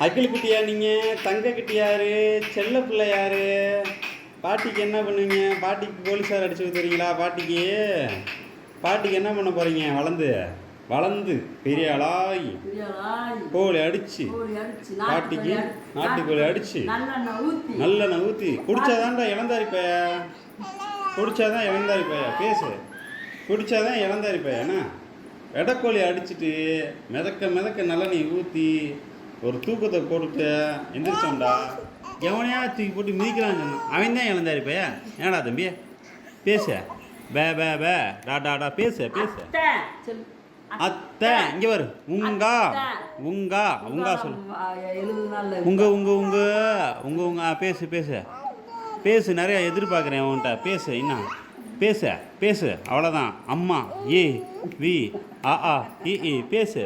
அகில் குட்டியா நீங்கள்? தங்க குட்டி யாரு? செல்ல பிள்ளை யாரு? பாட்டிக்கு என்ன பண்ணுவீங்க? பாட்டிக்கு போலீஸார் அடிச்சு கொடுத்துறீங்களா? பாட்டிக்கு என்ன பண்ண போகிறீங்க? வளர்ந்து பெரிய ஆளாகி கோழி அடிச்சு பாட்டிக்கு நாட்டுக்கோழி அடிச்சு நல்லெண்ணெய் ஊற்றி குடிச்சாதான்டா இளந்தாரி பைய. குடிச்சாதான் இளந்தாரி பைய. பேசு. குடிச்சாதான் இளந்தாரி பையனா? வெடக்கோழி அடிச்சுட்டு மிதக்க நல்லெண்ணெய் ஊற்றி ஒரு தூக்கத்தை போட்டுட்டு எந்திரிச்சோம்டா. எவனையா தூக்கி போட்டு மிதிக்கிறான்னு சொன்னான். அவன் தான் இளந்தாரி பைய. ஏடா தம்பி பேச பே பே பே டா பேச அத்தை இங்கே வரு. உங்கா சொல்லு. உங்க பேசு. நிறையா எதிர்பார்க்குறேன் உன்கிட்ட. பேசு. என்ன பேசு. அவ்வளோதான். அம்மா ஏ வி ஆ இ பேசு.